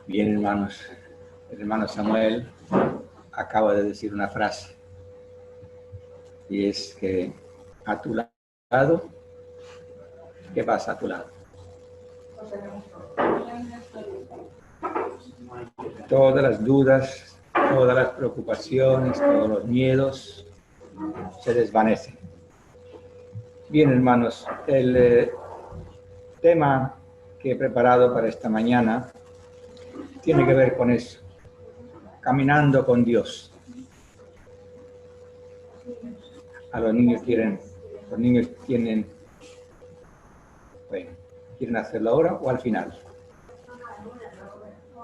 Bien, hermanos, el hermano Samuel acaba de decir una frase, y es que a tu lado, ¿qué pasa a tu lado? Todas las dudas, todas las preocupaciones, todos los miedos se desvanecen. Bien, hermanos, el tema que he preparado para esta mañana tiene que ver con eso, caminando con Dios. A los niños quieren hacerlo ahora o al final.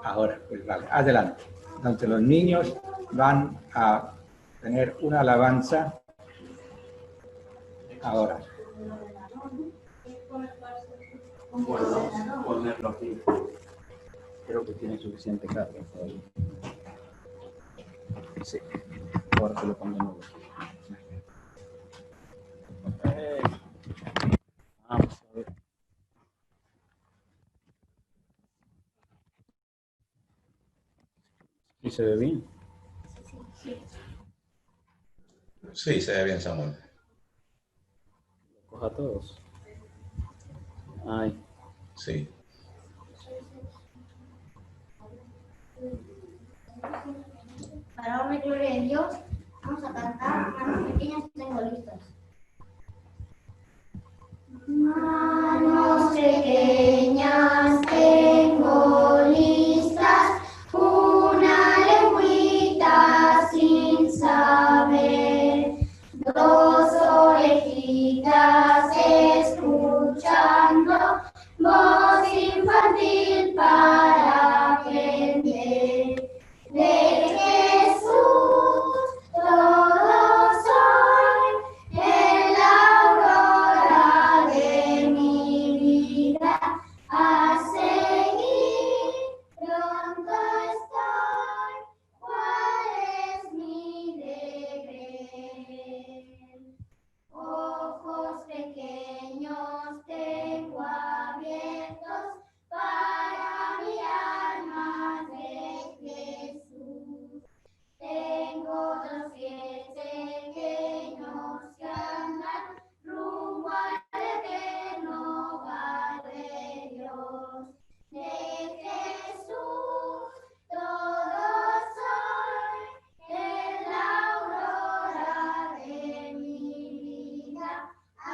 Ahora, pues vale, adelante. Entonces los niños van a tener una alabanza ahora. Ponerlo aquí. Creo que tiene suficiente carga. Sí. Ahora se lo pongo de nuevo. Vamos a ver. ¿Y se ve bien? Sí, se ve bien, Samuel. Coja a todos. Ay. Sí. Para honra y gloria de Dios, vamos a cantar Manos pequeñas tengo listas. Manos pequeñas tengo listas, una lengüita sin saber, dos orejitas escuchando, voz infantil para aprender. De Jesús todo soy, en la aurora de mi vida a seguir. Pronto estoy, ¿cuál es mi deber? Ojos pequeños tengo abiertos para mirar más de Jesús. Tengo los pies pequeños que andan rumbo al eterno hogar de Dios. De Jesús todo soy, en la aurora de mi vida a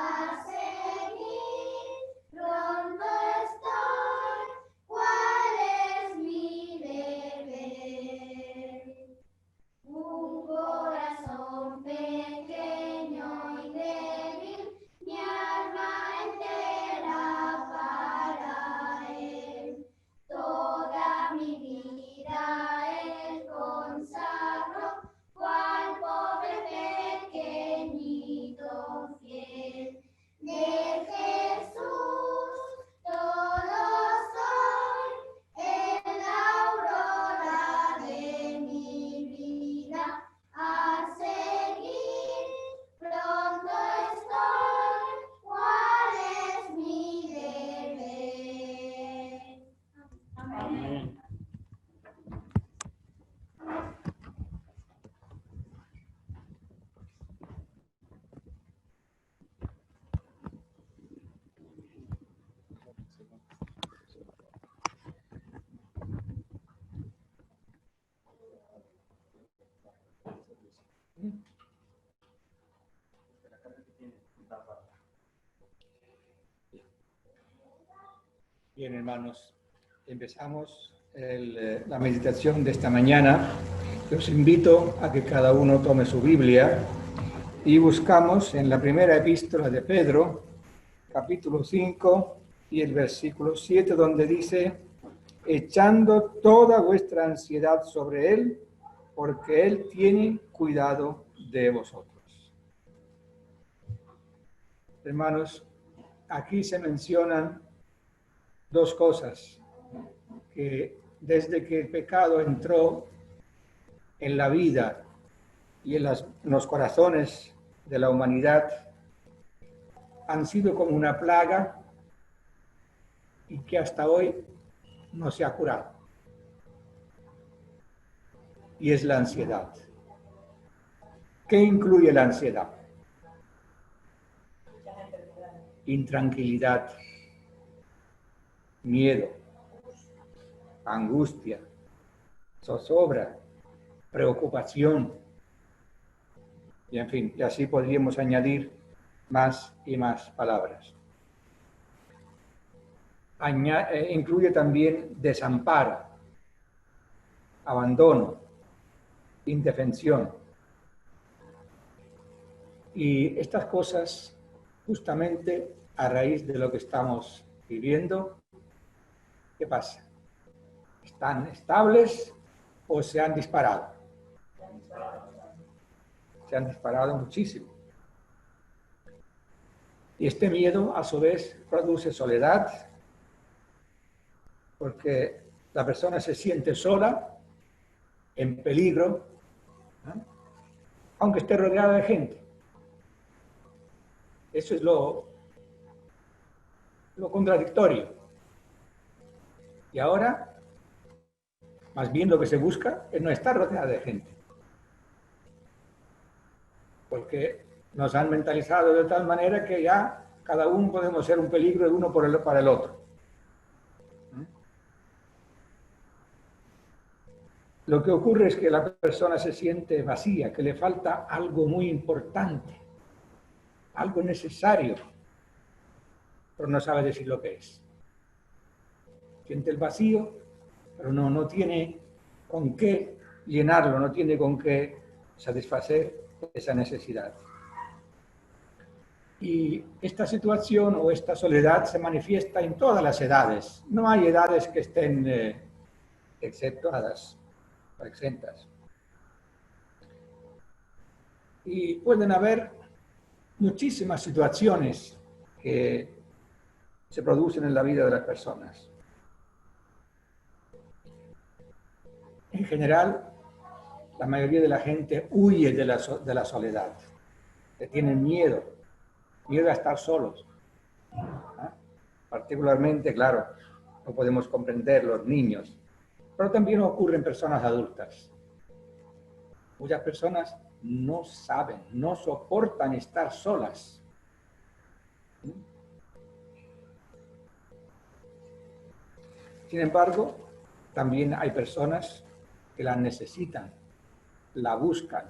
seguir. Pronto estoy, ¿cuál es mi deber? Un corazón pequeño y débil, mi alma entera para Él. Toda mi vida Él consagro, cual pobre pequeñito fiel. De Jesús todo soy, en la aurora de mi vida a seguir. Pronto estoy, ¿cuál es mi deber? Amén. Bien, hermanos, empezamos la meditación de esta mañana. Os invito a que cada uno tome su Biblia y buscamos en la primera epístola de Pedro, capítulo 5 y el versículo 7, donde dice: echando toda vuestra ansiedad sobre Él, porque Él tiene cuidado de vosotros. Hermanos, aquí se mencionan dos cosas que desde que el pecado entró en la vida y en los corazones de la humanidad han sido como una plaga y que hasta hoy no se ha curado. y es la ansiedad. ¿Qué incluye la ansiedad? Intranquilidad, miedo, angustia, zozobra, preocupación, y en fin, y así podríamos añadir más y más palabras. Incluye también desamparo, abandono, indefensión. Y estas cosas, justamente a raíz de lo que estamos viviendo, ¿qué pasa? ¿Están estables o se han disparado? Se han disparado muchísimo. Y este miedo, a su vez, produce soledad, porque la persona se siente sola, en peligro, ¿no? Aunque esté rodeada de gente. Eso es lo contradictorio. Y ahora, más bien lo que se busca es no estar rodeada de gente. Porque nos han mentalizado de tal manera que ya cada uno podemos ser un peligro el uno para el otro. Lo que ocurre es que la persona se siente vacía, que le falta algo muy importante, algo necesario, pero no sabe decir lo que es. Siente el vacío, pero no tiene con qué llenarlo, no tiene con qué satisfacer esa necesidad. Y esta situación o esta soledad se manifiesta en todas las edades. No hay edades que estén exceptuadas o exentas. Y pueden haber muchísimas situaciones que se producen en la vida de las personas. En general, la mayoría de la gente huye de la soledad, que tienen miedo a estar solos. ¿Ah? Particularmente, claro, no podemos comprender los niños, pero también ocurre en personas adultas. Muchas personas no saben, no soportan estar solas. Sin embargo, también hay personas que la necesitan, la buscan.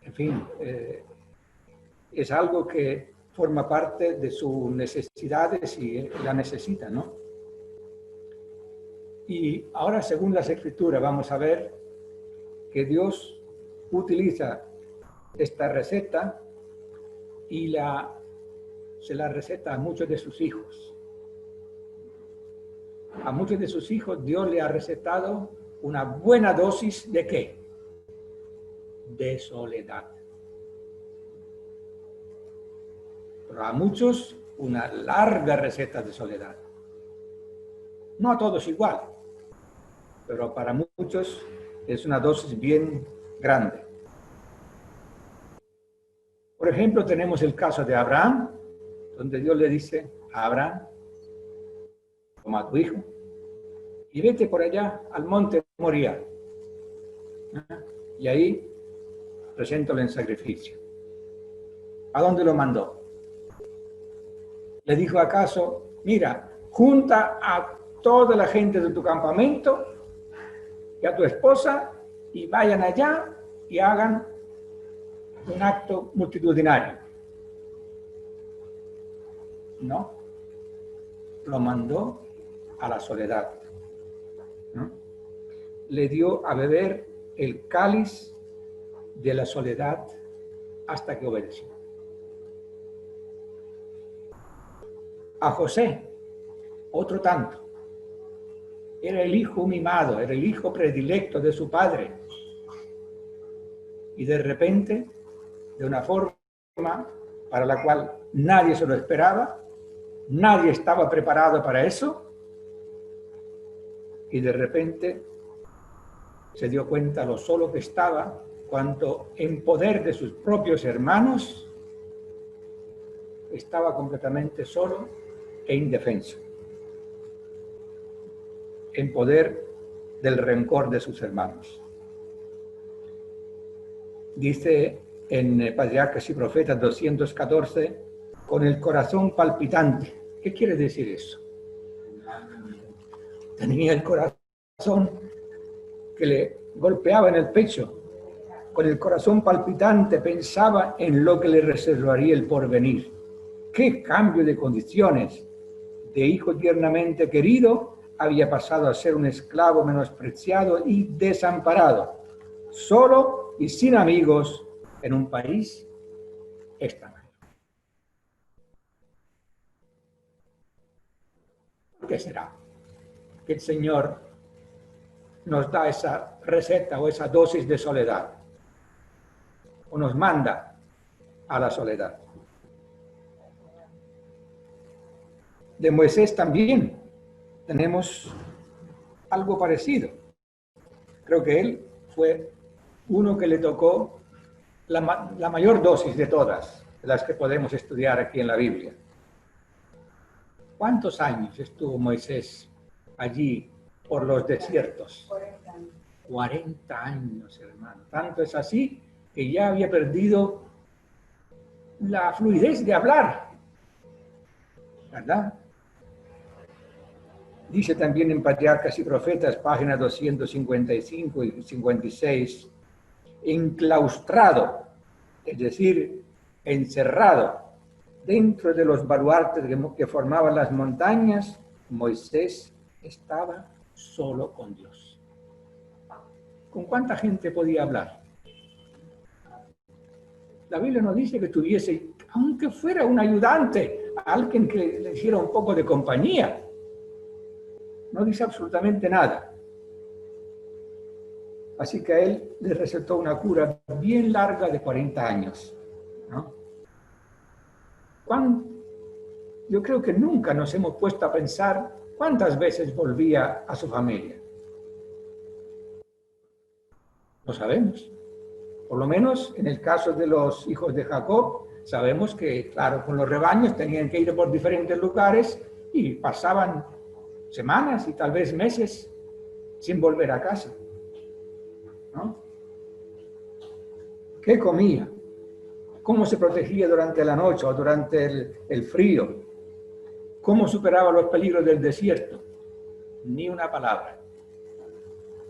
En fin, es algo que forma parte de sus necesidades y la necesitan, ¿no? Y ahora, según las Escrituras, vamos a ver que Dios utiliza esta receta y se la receta a muchos de sus hijos. A muchos de sus hijos Dios le ha recetado una buena dosis ¿de qué? De soledad. Pero a muchos una larga receta de soledad. No a todos igual, pero para muchos es una dosis bien grande. Por ejemplo, tenemos el caso de Abraham, donde Dios le dice a Abraham: toma a tu hijo y vete por allá al monte Moriah. Y ahí preséntalo en sacrificio. ¿A dónde lo mandó? Le dijo acaso: mira, junta a toda la gente de tu campamento y a tu esposa y vayan allá y hagan un acto multitudinario. No, lo mandó a la soledad, ¿no? Le dio a beber el cáliz de la soledad hasta que obedeció. A José, otro tanto. Era el hijo mimado, era el hijo predilecto de su padre. Y de repente, de una forma para la cual nadie se lo esperaba, nadie estaba preparado para eso, y de repente se dio cuenta lo solo que estaba, cuanto en poder de sus propios hermanos estaba completamente solo e indefenso, en poder del rencor de sus hermanos. dice en Patriarcas y Profetas 214, con el corazón palpitante. ¿Qué quiere decir eso? Tenía el corazón que le golpeaba en el pecho. Con el corazón palpitante pensaba en lo que le reservaría el porvenir. ¡Qué cambio de condiciones! De hijo tiernamente querido, había pasado a ser un esclavo menospreciado y desamparado, solo y sin amigos en un país extranjero. ¿Por qué será que el Señor nos da esa receta o esa dosis de soledad? O nos manda a la soledad. De Moisés también tenemos algo parecido. Creo que él fue uno que le tocó la mayor dosis de todas las que podemos estudiar aquí en la Biblia. ¿Cuántos años estuvo Moisés allí por los desiertos? 40 años, hermano. Tanto es así que ya había perdido la fluidez de hablar, ¿verdad? Dice también en Patriarcas y Profetas, páginas 255 y 56, enclaustrado, es decir, encerrado dentro de los baluartes que formaban las montañas, Moisés estaba solo con Dios. ¿Con cuánta gente podía hablar? La Biblia nos dice que tuviese, aunque fuera un ayudante, alguien que le hiciera un poco de compañía. No dice absolutamente nada. Así que a él le recetó una cura bien larga de 40 años, ¿no? Yo creo que nunca nos hemos puesto a pensar cuántas veces volvía a su familia. No sabemos. Por lo menos en el caso de los hijos de Jacob, sabemos que, claro, con los rebaños tenían que ir por diferentes lugares y pasaban semanas y tal vez meses sin volver a casa, ¿no? ¿Qué comía? ¿Cómo se protegía durante la noche o durante el frío? ¿Cómo superaba los peligros del desierto? Ni una palabra.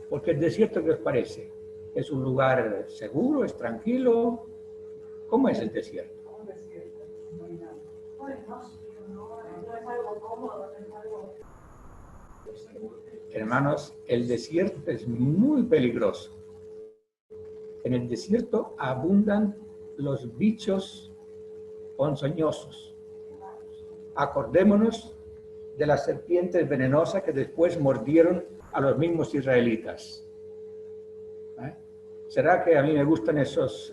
Porque el desierto, ¿qué os parece? ¿Es un lugar seguro? ¿Es tranquilo? ¿Cómo es el desierto? Hermanos, el desierto es muy peligroso. En el desierto abundan los bichos ponzoñosos. Acordémonos de las serpientes venenosas que después mordieron a los mismos israelitas. ¿Será que a mí me gustan esos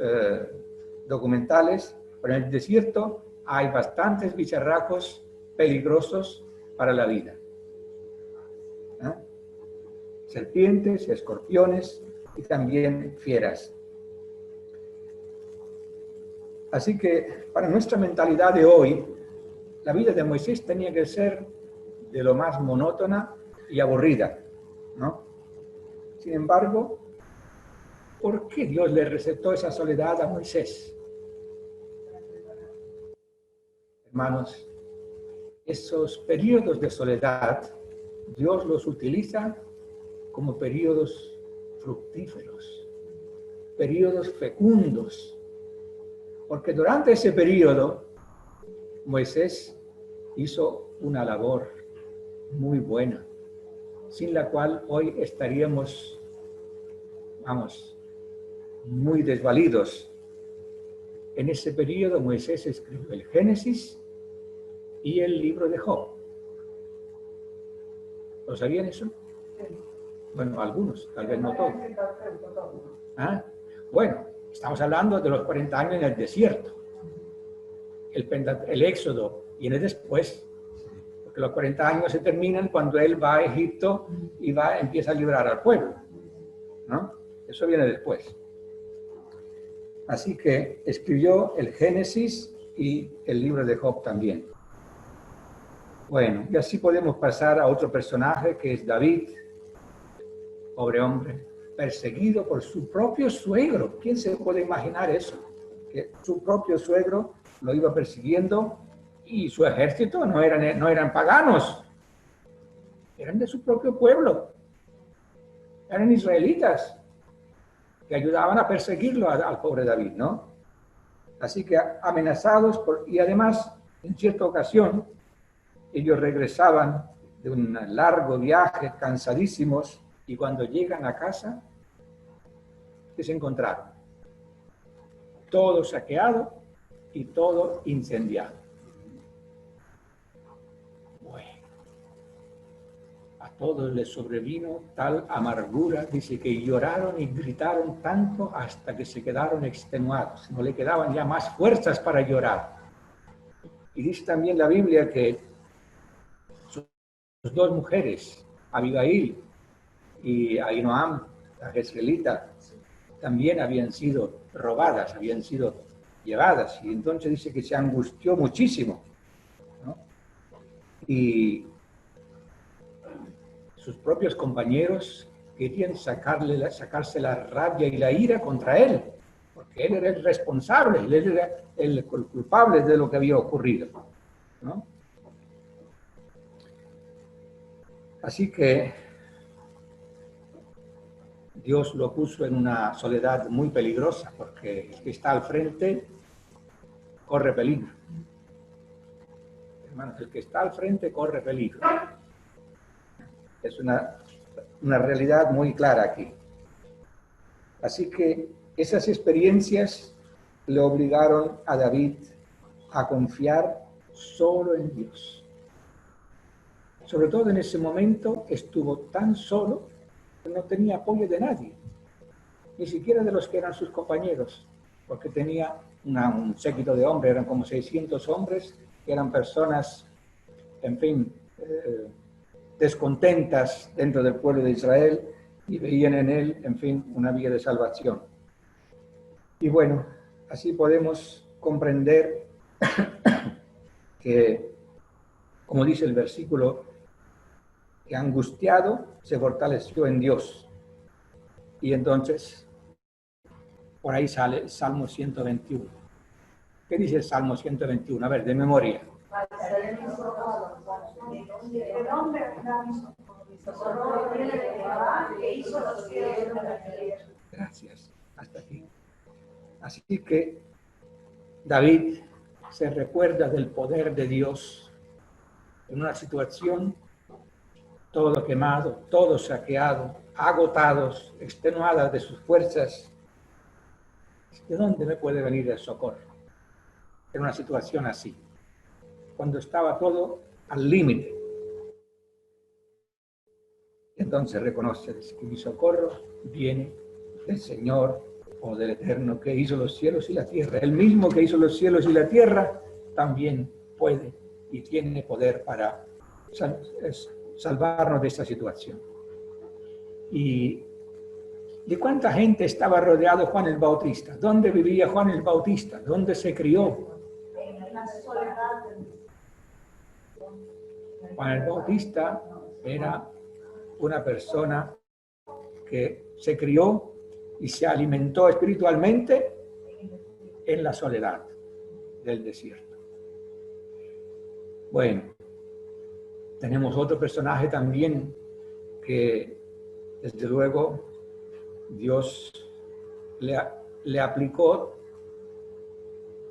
documentales? Pero en el desierto hay bastantes bicharracos peligrosos para la vida. Serpientes, escorpiones y también fieras. Así que para nuestra mentalidad de hoy, la vida de Moisés tenía que ser de lo más monótona y aburrida, ¿no? Sin embargo, ¿por qué Dios le recetó esa soledad a Moisés? Hermanos, esos periodos de soledad, Dios los utiliza como periodos fructíferos, periodos fecundos, porque durante ese periodo Moisés hizo una labor muy buena, sin la cual hoy estaríamos, muy desvalidos. En ese periodo Moisés escribió el Génesis y el libro de Job. ¿Lo sabían eso? Bueno, algunos, tal vez no todos. ¿Ah? Bueno, estamos hablando de los 40 años en el desierto. El Éxodo viene después, porque los 40 años se terminan cuando él va a Egipto y empieza a librar al pueblo, ¿no? Eso viene después. Así que escribió el Génesis y el libro de Job también. Bueno, y así podemos pasar a otro personaje que es David, pobre hombre, perseguido por su propio suegro. ¿Quién se puede imaginar eso? Que su propio suegro lo iba persiguiendo y su ejército no eran paganos, eran de su propio pueblo, eran israelitas que ayudaban a perseguirlo al pobre David, ¿no? Así que amenazados y además, en cierta ocasión, ellos regresaban de un largo viaje, cansadísimos, y cuando llegan a casa, ¿qué se encontraron? Todo saqueado y todo incendiado. Bueno, a todos les sobrevino tal amargura, dice que lloraron y gritaron tanto hasta que se quedaron extenuados, no le quedaban ya más fuerzas para llorar. Y dice también la Biblia que sus dos mujeres, Abigail y Ahinoam, la jezreelita, también habían sido robadas, habían sido llevadas, y entonces dice que se angustió muchísimo, ¿no? Y sus propios compañeros querían sacarse la rabia y la ira contra él, porque él era el responsable, él era el culpable de lo que había ocurrido, ¿no? Así que Dios lo puso en una soledad muy peligrosa, porque el que está al frente corre peligro. Hermanos, el que está al frente corre peligro. Es una realidad muy clara aquí. Así que esas experiencias le obligaron a David a confiar solo en Dios. Sobre todo en ese momento estuvo tan solo que no tenía apoyo de nadie, ni siquiera de los que eran sus compañeros, porque tenía un séquito de hombres, eran como 600 hombres, que eran personas, en fin, descontentas dentro del pueblo de Israel y veían en él, en fin, una vía de salvación. Y bueno, así podemos comprender que, como dice el versículo, que angustiado se fortaleció en Dios. Y entonces, por ahí sale el Salmo 121. ¿Qué dice el Salmo 121? A ver, de memoria. Gracias. Hasta aquí. Así que David se recuerda del poder de Dios en una situación todo quemado, todo saqueado, agotados, extenuadas de sus fuerzas. ¿De dónde me puede venir el socorro? En una situación así, cuando estaba todo al límite. Entonces reconoce que mi socorro viene del Señor o del Eterno que hizo los cielos y la tierra. El mismo que hizo los cielos y la tierra también puede y tiene poder para salvarnos de esta situación. ¿Y de cuánta gente estaba rodeado Juan el Bautista? ¿Dónde vivía Juan el Bautista? ¿Dónde se crió? Juan el Bautista era una persona que se crió y se alimentó espiritualmente en la soledad del desierto. Bueno, tenemos otro personaje también que, desde luego, Dios le aplicó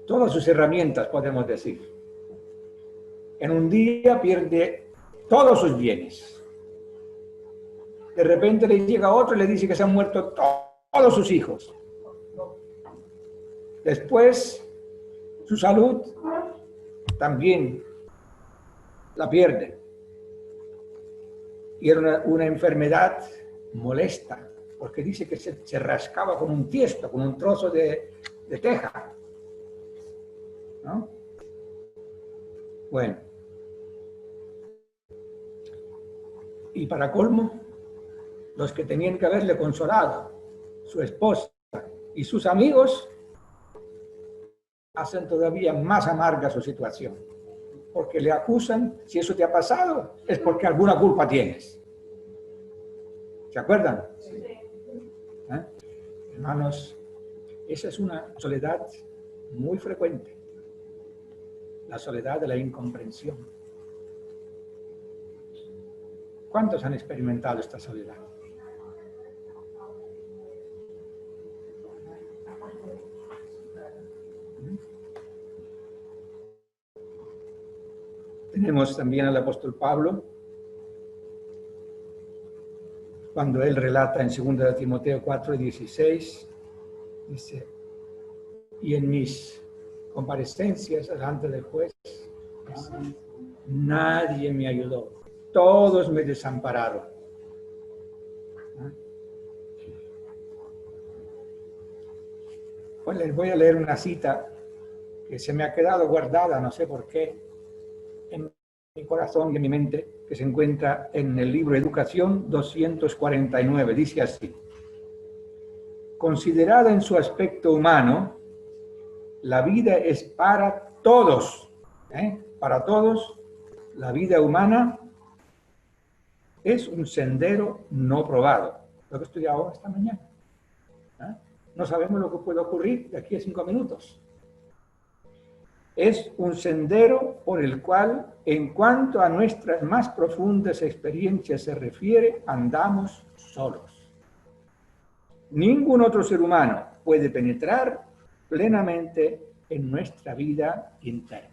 todas sus herramientas, podemos decir. En un día pierde todos sus bienes. De repente le llega otro y le dice que se han muerto todos sus hijos. Después, su salud también la pierde. Y era una enfermedad molesta, porque dice que se rascaba con un tiesto, con un trozo de teja, ¿no? Bueno. Y para colmo, los que tenían que haberle consolado, su esposa y sus amigos, hacen todavía más amarga su situación, porque le acusan, si eso te ha pasado, es porque alguna culpa tienes. ¿Se acuerdan? Sí. ¿eh? Hermanos, esa es una soledad muy frecuente, la soledad de la incomprensión. ¿Cuántos han experimentado esta soledad? Tenemos también al apóstol Pablo, cuando él relata en 2 Timoteo 4:16, dice: y en mis comparecencias delante del juez, nadie me ayudó, todos me desampararon. Pues les voy a leer una cita que se me ha quedado guardada, no sé por qué, en mi corazón y en mi mente, que se encuentra en el libro Educación 249. Dice así: considerada en su aspecto humano, la vida es para todos, para todos. La vida humana es un sendero no probado, lo que estudiaba esta mañana. No sabemos lo que puede ocurrir de aquí a 5 minutos. Es un sendero por el cual, en cuanto a nuestras más profundas experiencias se refiere, andamos solos. Ningún otro ser humano puede penetrar plenamente en nuestra vida interna.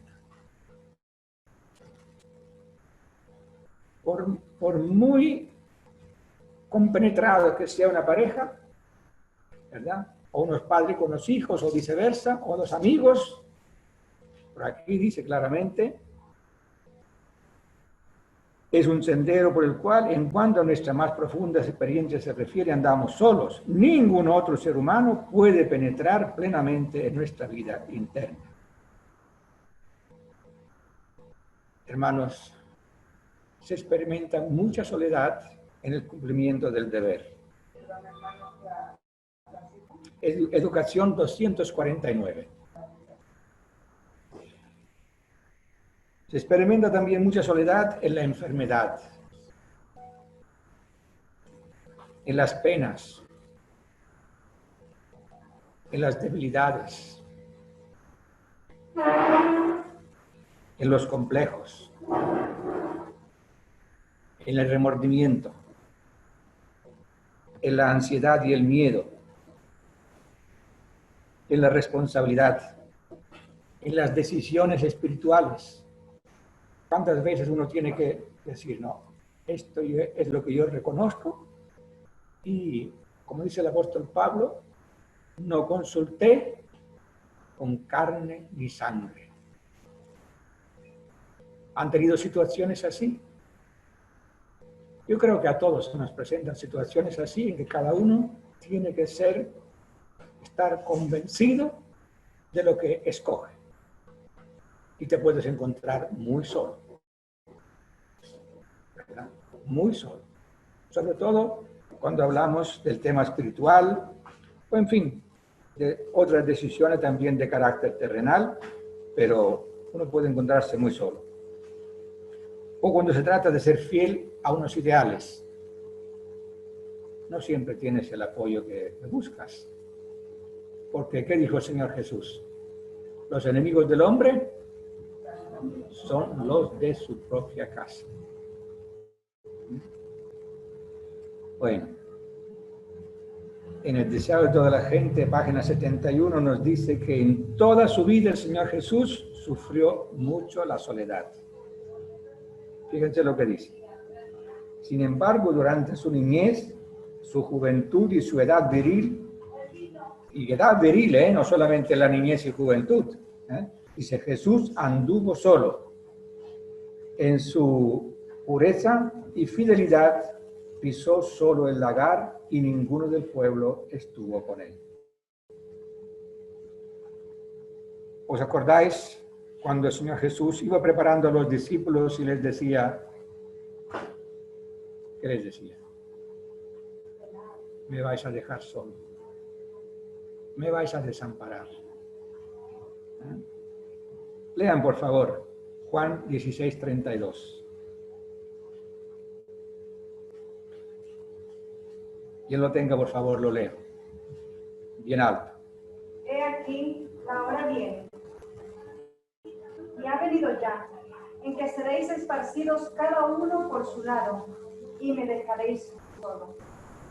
Por muy compenetrado que sea una pareja, ¿verdad? O unos padres con los hijos, o viceversa, o los amigos, por aquí dice claramente, es un sendero por el cual, en cuanto a nuestras más profundas experiencias se refiere, andamos solos. Ningún otro ser humano puede penetrar plenamente en nuestra vida interna. Hermanos, se experimenta mucha soledad en el cumplimiento del deber. Educación 249. Se experimenta también mucha soledad en la enfermedad, en las penas, en las debilidades, en los complejos, en el remordimiento, en la ansiedad y el miedo, en la responsabilidad, en las decisiones espirituales. ¿Cuántas veces uno tiene que decir, no, esto es lo que yo reconozco? Y, como dice el apóstol Pablo, no consulté con carne ni sangre. ¿Han tenido situaciones así? Yo creo que a todos nos presentan situaciones así, en que cada uno tiene que estar convencido de lo que escoge. Y te puedes encontrar muy solo. ¿Verdad? Muy solo. Sobre todo cuando hablamos del tema espiritual, o en fin, de otras decisiones también de carácter terrenal, pero uno puede encontrarse muy solo. O cuando se trata de ser fiel a unos ideales, no siempre tienes el apoyo que buscas. Porque, ¿qué dijo el Señor Jesús? Los enemigos del hombre son los de su propia casa. Bueno, en el Deseo de toda la gente, página 71, nos dice que en toda su vida el Señor Jesús sufrió mucho la soledad. Fíjense lo que dice. Sin embargo, durante su niñez, su juventud y su edad viril, no solamente la niñez y juventud, dice, Jesús anduvo solo. En su pureza y fidelidad pisó solo el lagar y ninguno del pueblo estuvo con él. ¿Os acordáis cuando el Señor Jesús iba preparando a los discípulos y les decía, ¿qué les decía? Me vais a dejar solo, me vais a desamparar. Lean, por favor, Juan 16:32. Quien lo tenga, por favor, lo leo. bien alto. He aquí, la hora viene, y ha venido ya, en que seréis esparcidos cada uno por su lado, y me dejaréis solo.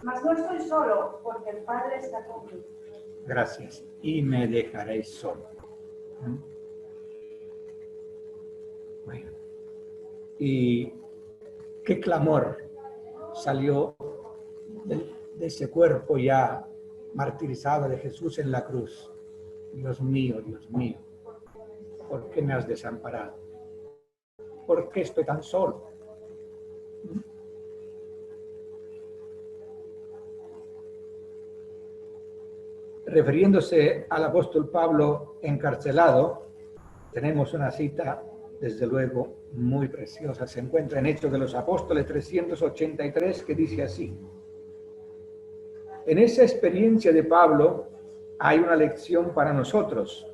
Mas no estoy solo, porque el Padre está conmigo. Gracias. Y me dejaréis solo. Bueno. Y qué clamor salió de ese cuerpo ya martirizado de Jesús en la cruz. Dios mío, ¿por qué me has desamparado? ¿Por qué estoy tan solo? Refiriéndose al apóstol Pablo encarcelado, tenemos una cita, desde luego, muy preciosa. Se encuentra en Hechos de los Apóstoles 383, que dice así: en esa experiencia de Pablo hay una lección para nosotros.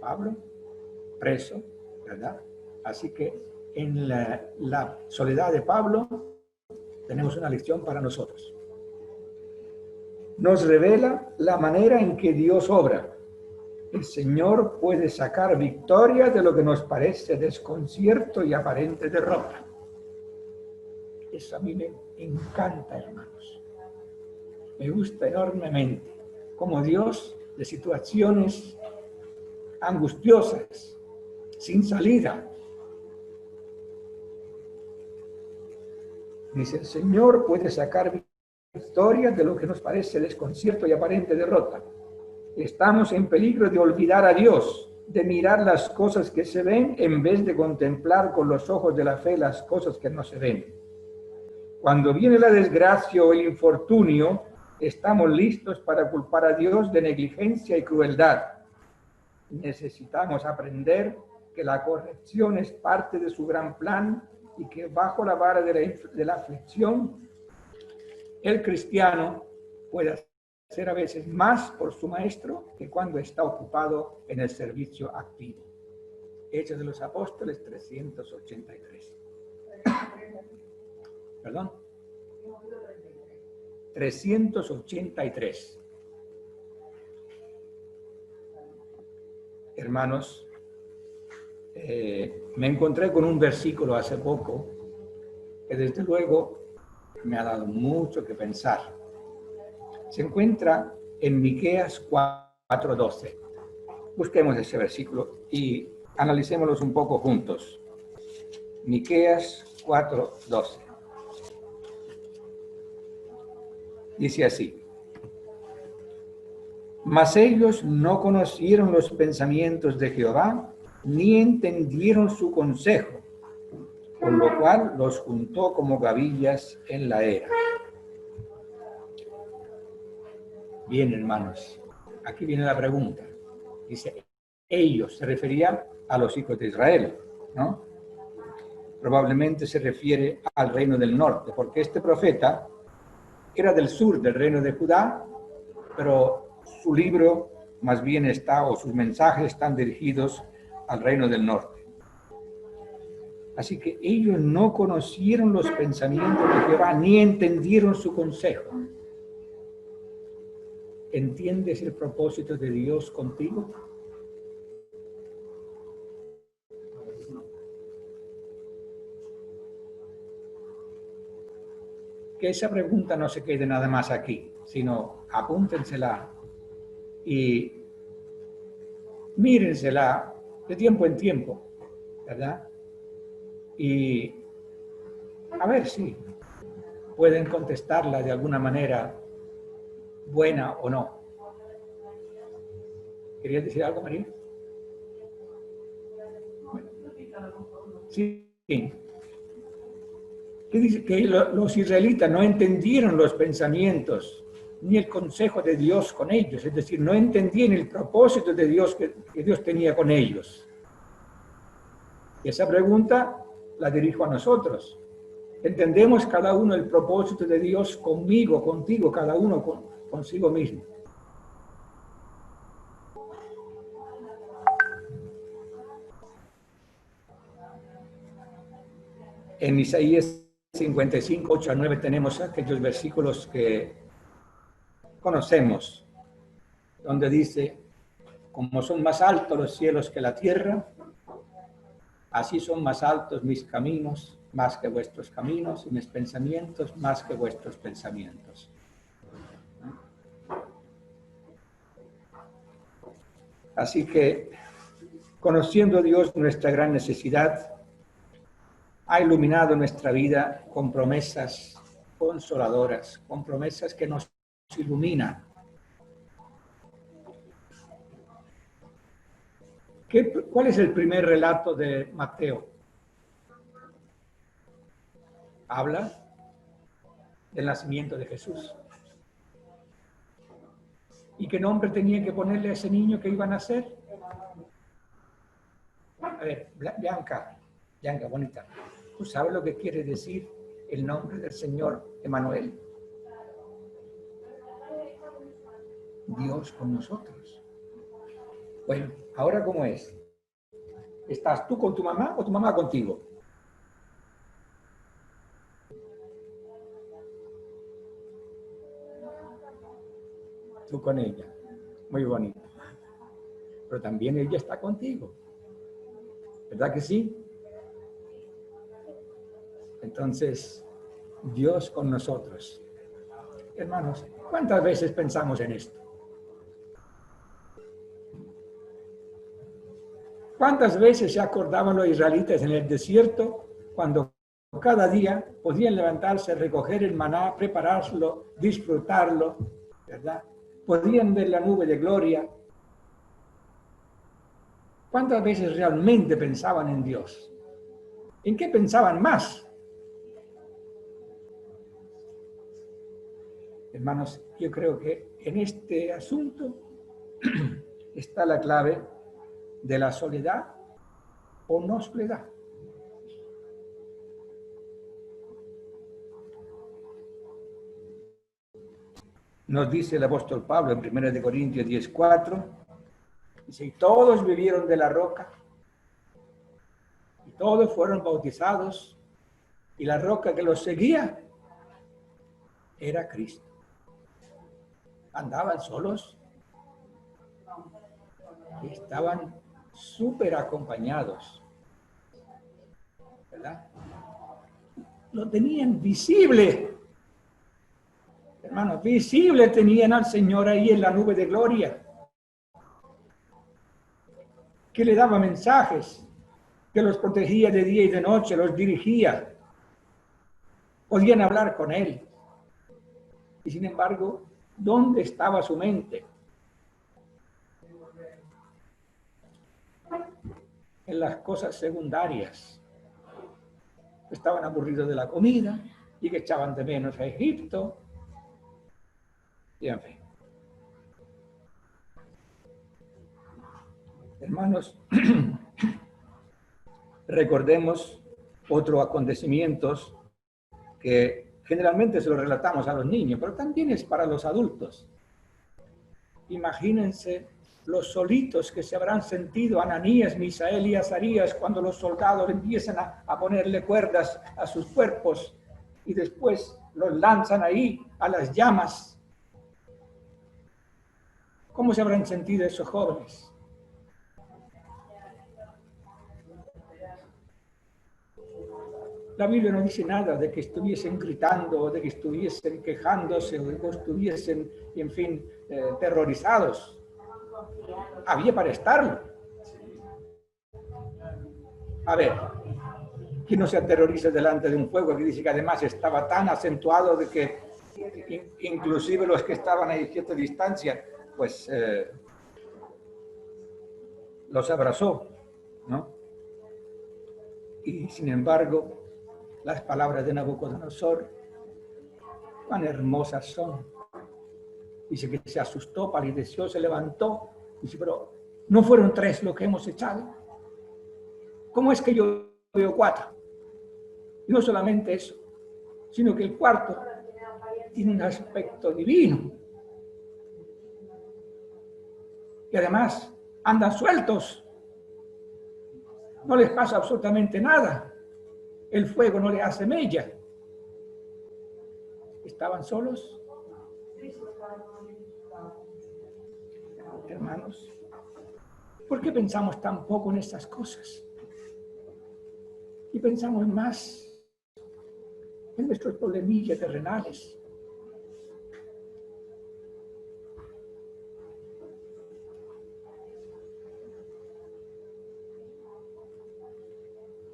Pablo, preso, ¿verdad? Así que en la soledad de Pablo tenemos una lección para nosotros. Nos revela la manera en que Dios obra. El Señor puede sacar victoria de lo que nos parece desconcierto y aparente derrota. Eso a mí me encanta, hermanos. Me gusta enormemente cómo Dios, de situaciones angustiosas, sin salida, dice: el Señor puede sacar victoria de lo que nos parece desconcierto y aparente derrota. Estamos en peligro de olvidar a Dios, de mirar las cosas que se ven en vez de contemplar con los ojos de la fe las cosas que no se ven. Cuando viene la desgracia o el infortunio, estamos listos para culpar a Dios de negligencia y crueldad. Necesitamos aprender que la corrección es parte de su gran plan y que bajo la vara de la aflicción, el cristiano puede hacer a veces más por su maestro que cuando está ocupado en el servicio activo. Hechos de los Apóstoles 383. ¿Perdón? 383. Hermanos, me encontré con un versículo hace poco que desde luego me ha dado mucho que pensar. Se encuentra en Miqueas 4:12. Busquemos ese versículo y analicémoslos un poco juntos. Miqueas 4:12. Dice así: mas ellos no conocieron los pensamientos de Jehová, ni entendieron su consejo, por lo cual los juntó como gavillas en la era. Bien, hermanos, aquí viene la pregunta. Dice, ellos, se refería a los hijos de Israel, ¿no? Probablemente se refiere al reino del norte, porque este profeta era del sur del reino de Judá, pero su libro más bien está, o sus mensajes están dirigidos al reino del norte. Así que ellos no conocieron los pensamientos de Jehová, ni entendieron su consejo. ¿Entiendes el propósito de Dios contigo? Que esa pregunta no se quede nada más aquí, sino apúntensela y mírensela de tiempo en tiempo, ¿verdad? Y a ver si pueden contestarla de alguna manera buena o no. ¿Querías decir algo, María? Bueno. Sí. ¿Qué dice? Que los israelitas no entendieron los pensamientos ni el consejo de Dios con ellos, es decir, no entendían el propósito de Dios que Dios tenía con ellos. Y esa pregunta la dirijo a nosotros. ¿Entendemos cada uno el propósito de Dios conmigo, contigo, cada uno consigo mismo? En Isaías 55, 8 a 9 tenemos aquellos versículos que conocemos donde dice, como son más altos los cielos que la tierra, así son más altos mis caminos, más que vuestros caminos, y mis pensamientos, más que vuestros pensamientos. Así que, conociendo a Dios nuestra gran necesidad, ha iluminado nuestra vida con promesas consoladoras, con promesas que nos iluminan. ¿Cuál es el primer relato de Mateo? Habla del nacimiento de Jesús. ¿Y qué nombre tenía que ponerle a ese niño que iba a nacer? A ver, Bianca, bonita. ¿Tú sabes lo que quiere decir el nombre del Señor Emmanuel? Dios con nosotros. Bueno, ahora ¿cómo es? ¿Estás tú con tu mamá o tu mamá contigo? Tú con ella. Muy bonito. Pero también ella está contigo. ¿Verdad que sí? Entonces, Dios con nosotros. Hermanos, ¿cuántas veces pensamos en esto? ¿Cuántas veces se acordaban los israelitas en el desierto cuando cada día podían levantarse, recoger el maná, prepararlo, disfrutarlo, ¿verdad? Podían ver la nube de gloria. ¿Cuántas veces realmente pensaban en Dios? ¿En qué pensaban más? Hermanos, yo creo que en este asunto está la clave de la soledad o no soledad. Nos dice el apóstol Pablo en 1 Corintios 10:4, dice, y todos vivieron de la roca, y todos fueron bautizados, y la roca que los seguía era Cristo. ¿Andaban solos? Estaban súper acompañados, ¿verdad? Lo tenían visible. Hermanos, visible tenían al Señor ahí en la nube de gloria, que le daba mensajes, que los protegía de día y de noche, los dirigía. Podían hablar con Él. Y sin embargo, ¿dónde estaba su mente? En las cosas secundarias. Estaban aburridos de la comida y que echaban de menos a Egipto. Y en fin. Hermanos, recordemos otros acontecimientos que generalmente se los relatamos a los niños, pero también es para los adultos. Imagínense los solitos que se habrán sentido Ananías, Misael y Azarías cuando los soldados empiezan a ponerle cuerdas a sus cuerpos y después los lanzan ahí a las llamas. ¿Cómo se habrán sentido esos jóvenes? La Biblia no dice nada de que estuviesen gritando, o de que estuviesen quejándose, o de que estuviesen, en fin, terrorizados. Había para estarlo. A ver, ¿quién no se aterroriza delante de un fuego que dice que además estaba tan acentuado de que inclusive los que estaban a cierta distancia, pues los abrazó, ¿no? Y sin embargo, las palabras de Nabucodonosor, cuán hermosas son. Dice que se asustó, palideció, se levantó. Dice, pero ¿no fueron 3 los que hemos echado? ¿Cómo es que yo veo 4? Y no solamente eso, sino que el cuarto tiene un aspecto divino. Y además andan sueltos. No les pasa absolutamente nada. El fuego no le hace mella. ¿Estaban solos? hermanos? ¿Por qué pensamos tan poco en estas cosas? Y pensamos más en nuestros problemillas terrenales.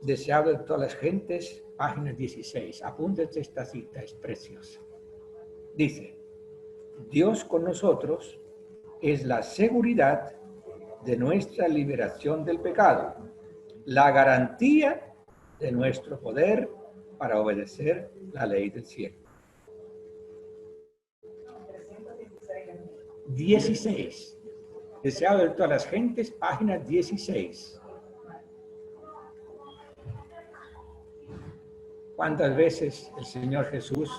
Deseado de todas las gentes, página 16. Apúntense esta cita, es preciosa. Dice, Dios con nosotros es la seguridad de nuestra liberación del pecado, la garantía de nuestro poder para obedecer la ley del cielo. 16. Deseado de todas las gentes, página 16. ¿Cuántas veces el Señor Jesús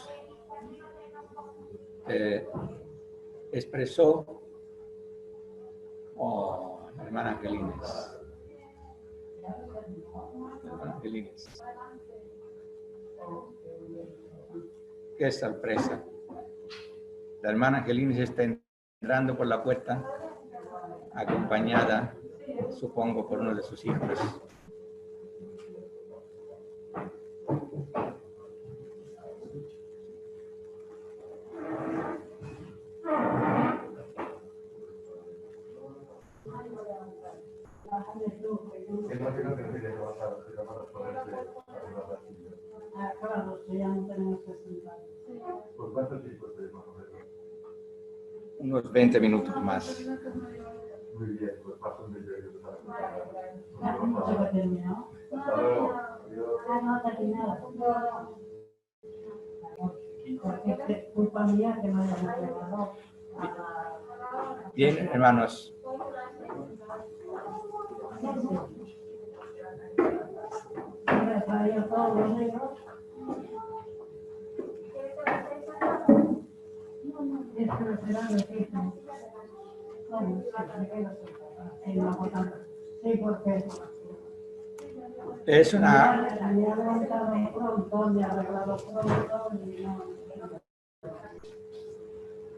expresó, la hermana Angelines, qué sorpresa, la hermana Angelines está entrando por la puerta, acompañada, supongo, por uno de sus hijos. ¿Por cuánto tiempo estáis más o menos? Unos 20 minutos más. Muy bien, pues paso un vídeo. Hasta luego. no, terminado. Porque es culpa mía que no haya llegado. Bien, hermanos.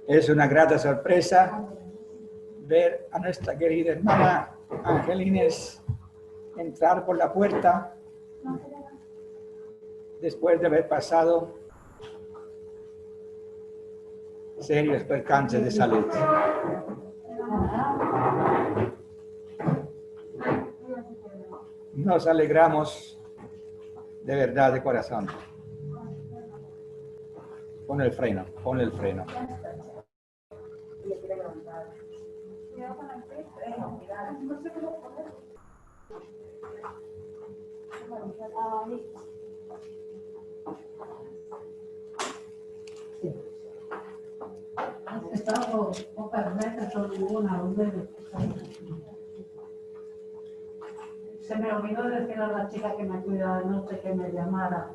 Es una grata sorpresa ver a nuestra querida hermana Angelines entrar por la puerta después de haber pasado serios percances de salud. Nos alegramos de verdad, de corazón. Pon el freno, pon el freno. Se me olvidó decir a la chica que me cuida de noche que me llamara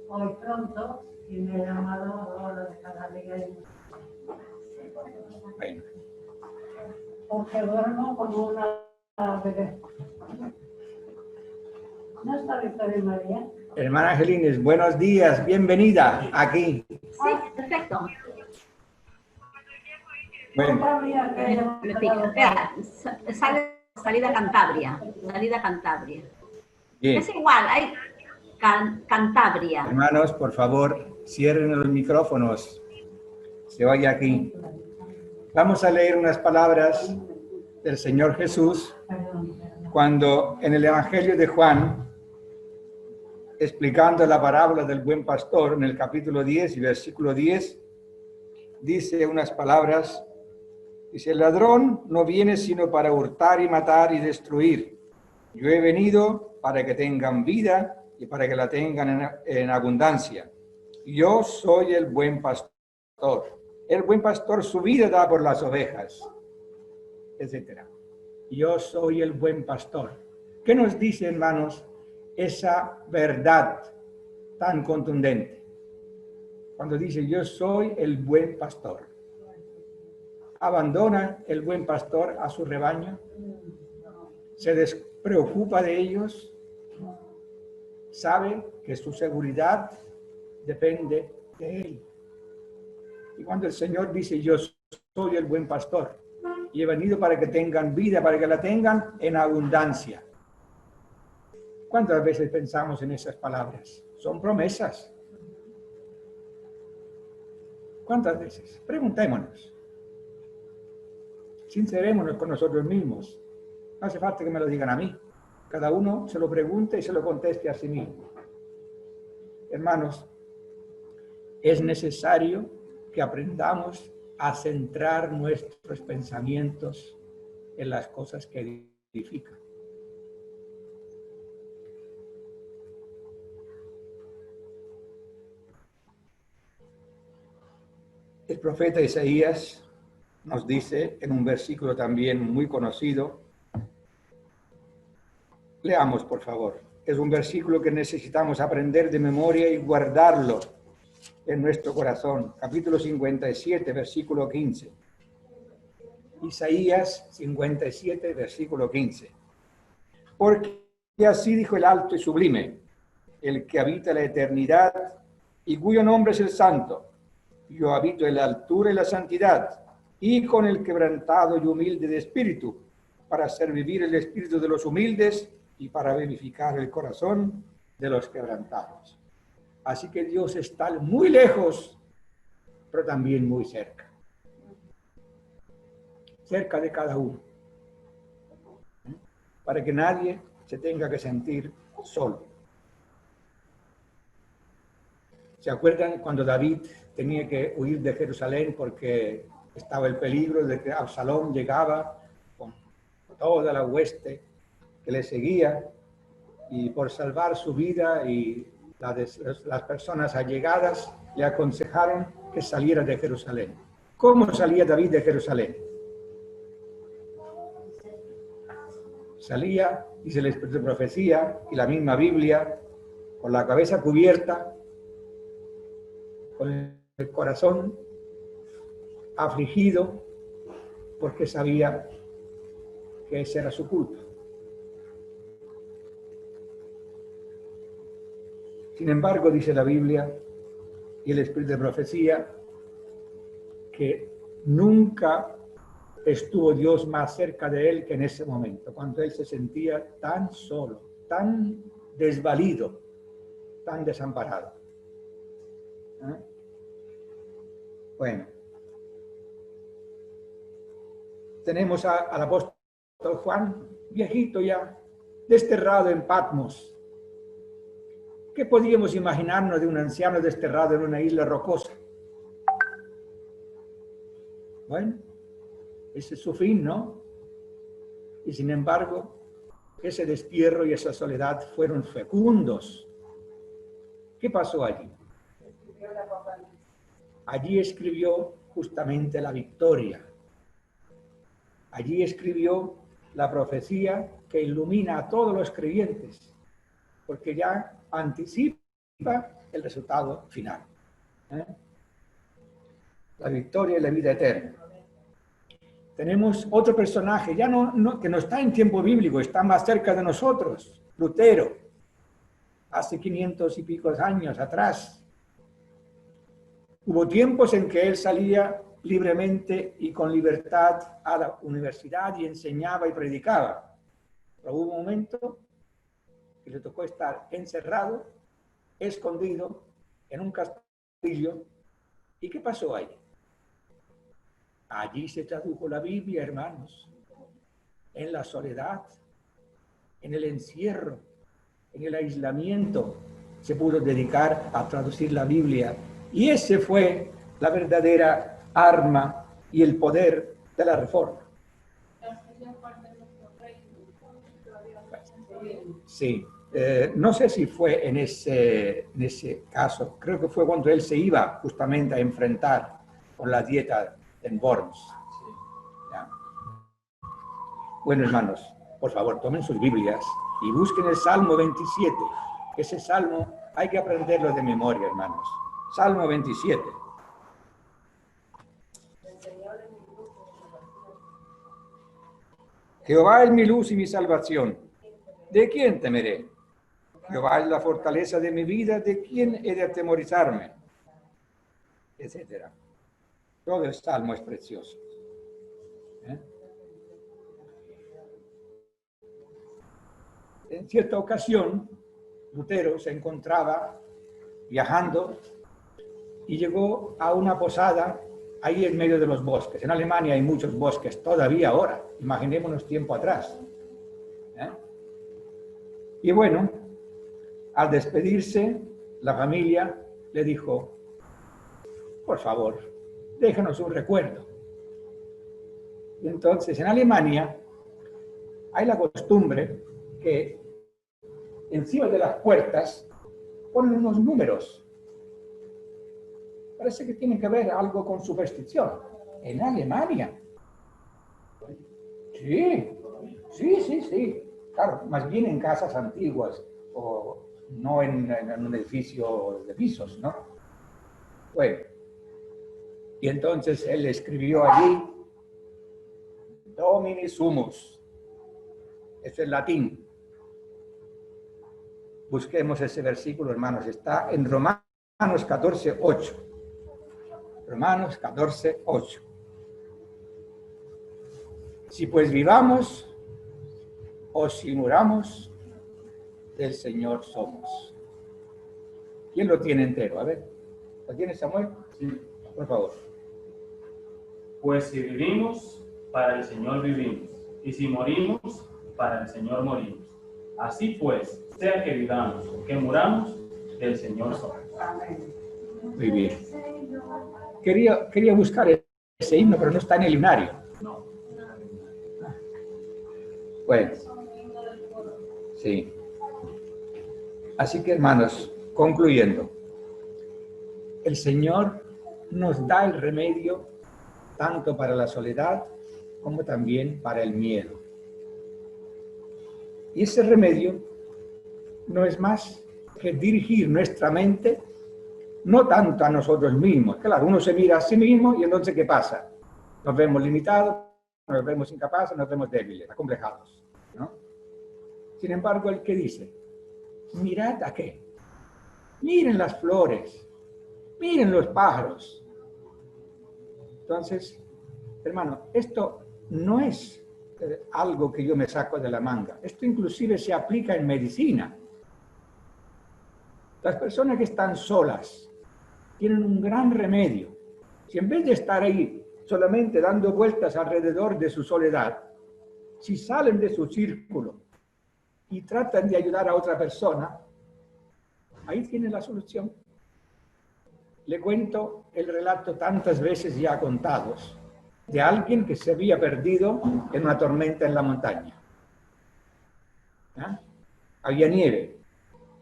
hoy pronto y me ha llamado ahora de cada día. Bueno. Porque duermo como una bebé. ¿No está Victoria María? Hermana Angelines, buenos días, bienvenida aquí. Sí, perfecto. Bueno, Salida Cantabria. bien. Es igual, hay Cantabria. Hermanos, por favor, cierren los micrófonos. Se oye aquí. Vamos a leer unas palabras del Señor Jesús cuando en el Evangelio de Juan, explicando la parábola del buen pastor, en el capítulo 10 y versículo 10, dice unas palabras. Dice, el ladrón no viene sino para hurtar y matar y destruir. Yo he venido para que tengan vida y para que la tengan en abundancia. Yo soy el buen pastor. El buen pastor su vida da por las ovejas, etc. Yo soy el buen pastor. ¿Qué nos dice, hermanos, esa verdad tan contundente? Cuando dice, yo soy el buen pastor. ¿Abandona el buen pastor a su rebaño? ¿Se despreocupa de ellos? ¿Sabe que su seguridad depende de él? Y cuando el Señor dice, yo soy el buen pastor, y he venido para que tengan vida, para que la tengan en abundancia. ¿Cuántas veces pensamos en esas palabras? Son promesas. ¿Cuántas veces? Preguntémonos. Sincerémonos con nosotros mismos. No hace falta que me lo digan a mí. Cada uno se lo pregunte y se lo conteste a sí mismo. Hermanos, es necesario que aprendamos a centrar nuestros pensamientos en las cosas que edifican. El profeta Isaías nos dice en un versículo también muy conocido, leamos por favor, es un versículo que necesitamos aprender de memoria y guardarlo en nuestro corazón, capítulo 57, versículo 15. Isaías 57, versículo 15. Porque así dijo el alto y sublime, el que habita la eternidad y cuyo nombre es el Santo. Yo habito en la altura y la santidad, y con el quebrantado y humilde de espíritu, para hacer vivir el espíritu de los humildes y para vivificar el corazón de los quebrantados. Así que Dios está muy lejos, pero también muy cerca. Cerca de cada uno. Para que nadie se tenga que sentir solo. ¿Se acuerdan cuando David tenía que huir de Jerusalén porque estaba el peligro de que Absalón llegaba con toda la hueste que le seguía, y por salvar su vida y las personas allegadas le aconsejaron que saliera de Jerusalén? ¿Cómo salía David de Jerusalén? Salía, dice el Espíritu de Profecía y la misma Biblia, con la cabeza cubierta, con el corazón afligido, porque sabía que esa era su culpa. Sin embargo, dice la Biblia y el Espíritu de Profecía, que nunca estuvo Dios más cerca de él que en ese momento, cuando él se sentía tan solo, tan desvalido, tan desamparado. Bueno, tenemos al apóstol Juan, viejito ya, desterrado en Patmos. ¿Qué podíamos imaginarnos de un anciano desterrado en una isla rocosa? Bueno, ese es su fin, ¿no? Y sin embargo, ese destierro y esa soledad fueron fecundos. ¿Qué pasó allí? Allí escribió justamente la victoria. Allí escribió la profecía que ilumina a todos los creyentes, porque ya anticipa el resultado final. La victoria y la vida eterna. Tenemos otro personaje, ya que no está en tiempo bíblico, está más cerca de nosotros, Lutero, hace 500 y pico años atrás. Hubo tiempos en que él salía libremente y con libertad a la universidad y enseñaba y predicaba. Pero hubo un momento que le tocó estar encerrado, escondido, en un castillo. ¿Y qué pasó ahí? Allí se tradujo la Biblia, hermanos, en la soledad, en el encierro, en el aislamiento, se pudo dedicar a traducir la Biblia. Y ese fue la verdadera arma y el poder de la Reforma. Sí, no sé si fue en ese caso, creo que fue cuando él se iba justamente a enfrentar con la dieta en Worms. ¿Ya? Bueno, hermanos, por favor, tomen sus Biblias y busquen el Salmo 27. Ese salmo hay que aprenderlo de memoria, hermanos. Salmo 27. Jehová es mi luz y mi salvación. ¿De quién temeré? Jehová es la fortaleza de mi vida. ¿De quién he de atemorizarme? Etcétera. Todo el salmo es precioso. En cierta ocasión, Lutero se encontraba viajando y llegó a una posada ahí en medio de los bosques. En Alemania hay muchos bosques todavía ahora, imaginémonos tiempo atrás. Y bueno, al despedirse, la familia le dijo: por favor, déjanos un recuerdo. Y entonces en Alemania hay la costumbre que encima de las puertas ponen unos números. Parece que tiene que ver algo con superstición. En Alemania. Sí. Claro, más bien en casas antiguas o no en un edificio de pisos, ¿no? Bueno, y entonces él escribió allí Domini Sumus. Es el latín. Busquemos ese versículo, hermanos. Está en Romanos 14:8. Romanos 14:8. Si pues vivamos o si muramos, del Señor somos. ¿Quién lo tiene entero? A ver, ¿lo tiene Samuel? Sí. Por favor. Pues si vivimos, para el Señor vivimos, y si morimos, para el Señor morimos. Así pues, sea que vivamos o que muramos, del Señor somos. Amén. Muy bien. Quería buscar ese himno, pero no está en el himnario. No. Bueno, sí. Así que, hermanos, concluyendo, el Señor nos da el remedio tanto para la soledad como también para el miedo. Y ese remedio no es más que dirigir nuestra mente no tanto a nosotros mismos. Claro, uno se mira a sí mismo y entonces ¿qué pasa? Nos vemos limitados, nos vemos incapaces, nos vemos débiles, acomplejados, ¿no? Sin embargo, el que dice, mirad a qué, miren las flores, miren los pájaros. Entonces, hermano, esto no es algo que yo me saco de la manga. Esto inclusive se aplica en medicina. Las personas que están solas tienen un gran remedio. Si en vez de estar ahí solamente dando vueltas alrededor de su soledad, si salen de su círculo y tratan de ayudar a otra persona, ahí tienen la solución. Le cuento el relato tantas veces ya contados de alguien que se había perdido en una tormenta en la montaña. ¿Ah? Había nieve.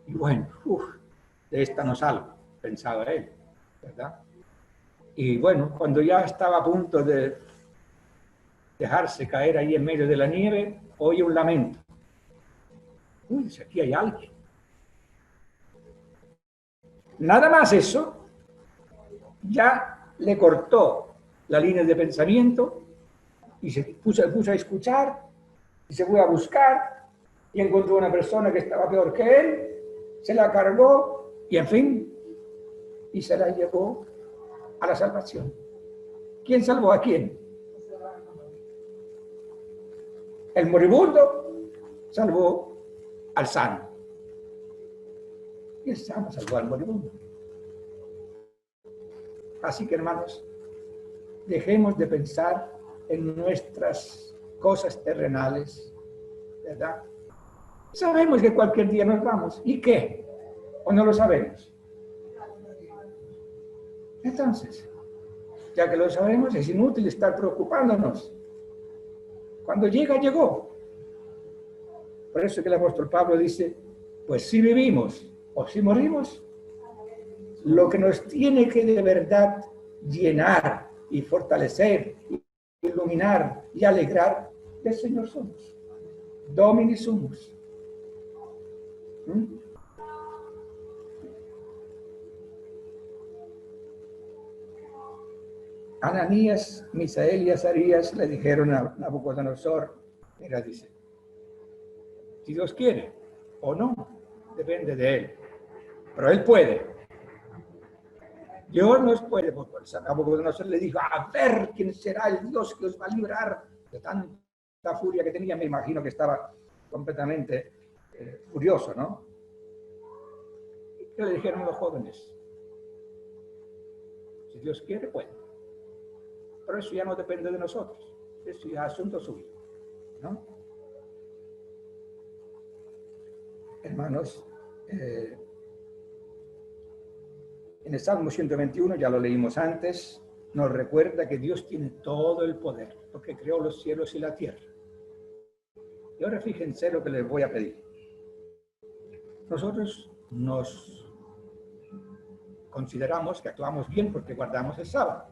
Y bueno, de esta no salgo, pensaba él, ¿verdad? Y bueno, cuando ya estaba a punto de dejarse caer ahí en medio de la nieve, oye un lamento. Uy, si aquí hay alguien. Nada más eso, ya le cortó la línea de pensamiento y se puso a escuchar y se fue a buscar y encontró una persona que estaba peor que él, se la cargó y en fin, y se la llevó a la salvación. ¿Quién salvó a quién? El moribundo salvó al sano. Y el sano salvó al moribundo. Así que, hermanos, dejemos de pensar en nuestras cosas terrenales, ¿verdad? Sabemos que cualquier día nos vamos. ¿Y qué? ¿O no lo sabemos? Entonces, ya que lo sabemos, es inútil estar preocupándonos. Cuando llega, llegó. Por eso que el apóstol Pablo dice, pues si vivimos o si morimos, lo que nos tiene que de verdad llenar y fortalecer, iluminar y alegrar, del Señor somos. Domini sumus. Ananías, Misael y Azarías le dijeron a Nabucodonosor, mira, dice, si Dios quiere o no, depende de él, pero él puede. Dios nos puede, porque Nabucodonosor le dijo, a ver quién será el Dios que os va a librar de tanta furia que tenía. Me imagino que estaba completamente curioso, ¿no? ¿Qué le dijeron los jóvenes? Si Dios quiere, puede. Pero eso ya no depende de nosotros. Eso ya es asunto suyo, ¿no? Hermanos, en el Salmo 121, ya lo leímos antes, nos recuerda que Dios tiene todo el poder, porque creó los cielos y la tierra. Y ahora fíjense lo que les voy a pedir. Nosotros nos consideramos que actuamos bien porque guardamos el sábado.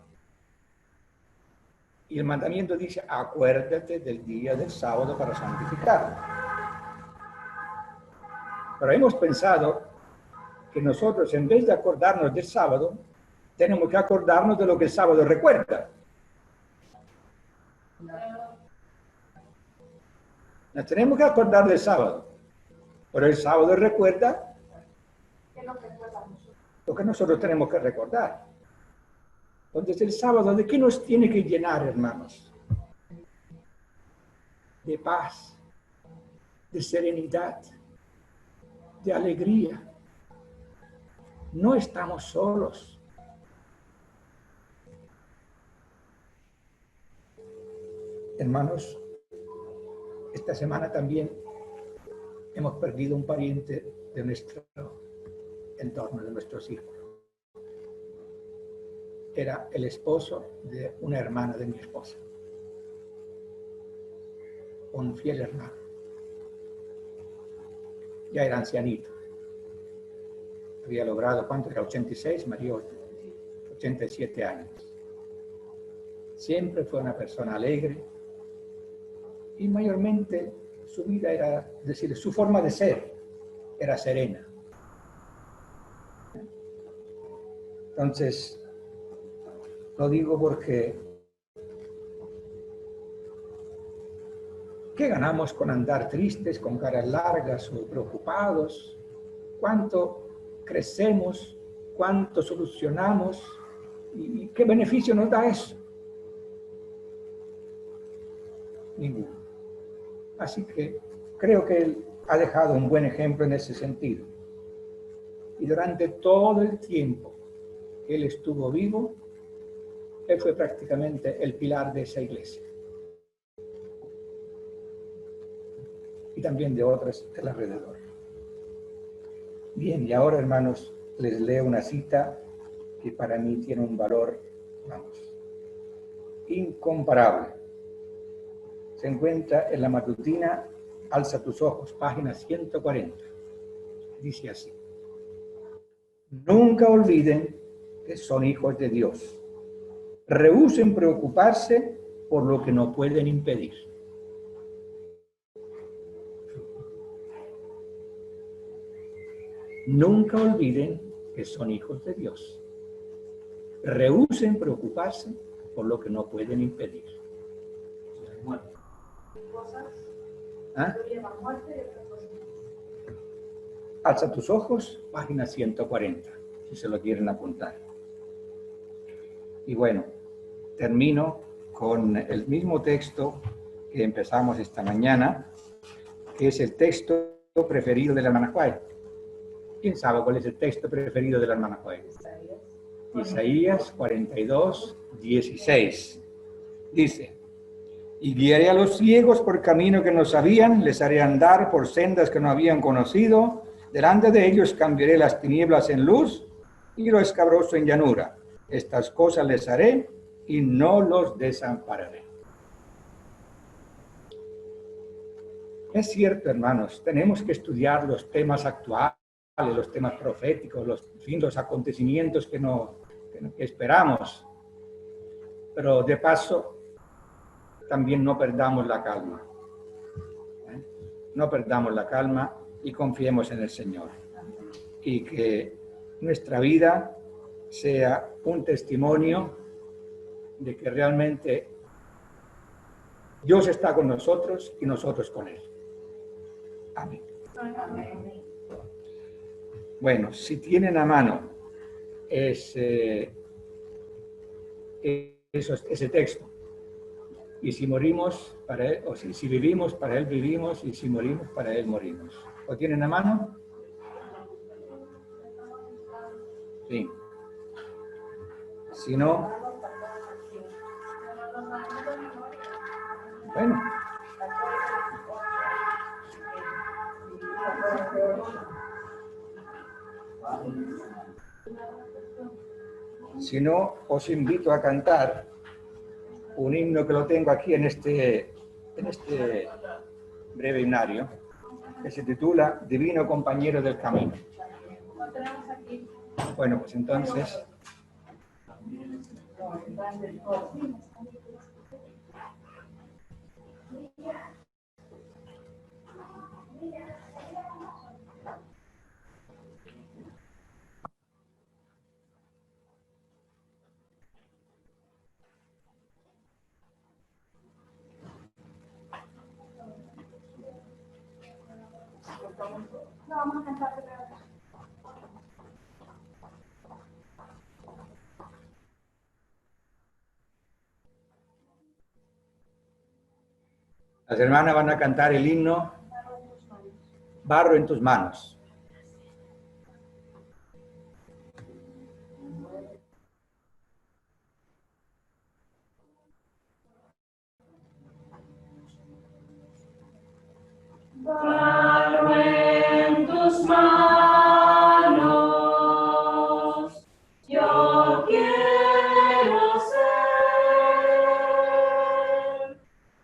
Y el mandamiento dice, acuérdate del día del sábado para santificarlo. Pero hemos pensado que nosotros, en vez de acordarnos del sábado, tenemos que acordarnos de lo que el sábado recuerda. Nos tenemos que acordar del sábado, pero el sábado recuerda lo que nosotros tenemos que recordar. Entonces, el sábado, ¿de qué nos tiene que llenar, hermanos? De paz, de serenidad, de alegría. No estamos solos. Hermanos, esta semana también hemos perdido un pariente de nuestro entorno, de nuestro círculo. Era el esposo de una hermana de mi esposa. Un fiel hermano. Ya era ancianito. Había logrado, ¿cuánto era? 86, María 87 años. Siempre fue una persona alegre y mayormente su vida era, es decir, su forma de ser era serena. Entonces, lo digo porque ¿qué ganamos con andar tristes, con caras largas o preocupados? ¿Cuánto crecemos? ¿Cuánto solucionamos? ¿Y qué beneficio nos da eso? Ninguno. Así que creo que él ha dejado un buen ejemplo en ese sentido. Y durante todo el tiempo que él estuvo vivo, él fue prácticamente el pilar de esa iglesia. Y también de otras del alrededor. Bien, y ahora, hermanos, les leo una cita que para mí tiene un valor, vamos, incomparable. Se encuentra en la matutina Alza tus ojos, página 140. Dice así: nunca olviden que son hijos de Dios. Rehúsen preocuparse por lo que no pueden impedir. Nunca olviden que son hijos de Dios. Rehúsen preocuparse por lo que no pueden impedir. ¿Ah? Alza tus ojos, página 140, si se lo quieren apuntar. Y bueno, termino con el mismo texto que empezamos esta mañana, que es el texto preferido de la hermana Juárez. ¿Quién sabe cuál es el texto preferido de la hermana Juárez? Isaías 42, 16. Dice: y guiaré a los ciegos por camino que no sabían, les haré andar por sendas que no habían conocido, delante de ellos cambiaré las tinieblas en luz y lo escabroso en llanura. Estas cosas les haré y no los desampararé. Es cierto, hermanos, tenemos que estudiar los temas actuales, los temas proféticos, los acontecimientos que esperamos. Pero de paso, también no perdamos la calma. No perdamos la calma y confiemos en el Señor. Y que nuestra vida sea un testimonio de que realmente Dios está con nosotros y nosotros con Él. Amén. Bueno, si tienen a mano ese texto Y si morimos, para Él, o si vivimos, para Él vivimos, y si morimos, para Él morimos. ¿Lo tienen a mano? Sí. Si no, bueno. Si no, os invito a cantar un himno que lo tengo aquí en este breve himnario, que se titula Divino Compañero del Camino. Bueno, pues entonces... No, vamos a cantar primero. Las hermanas van a cantar el himno Barro en tus manos. Barro en tus manos, yo quiero ser.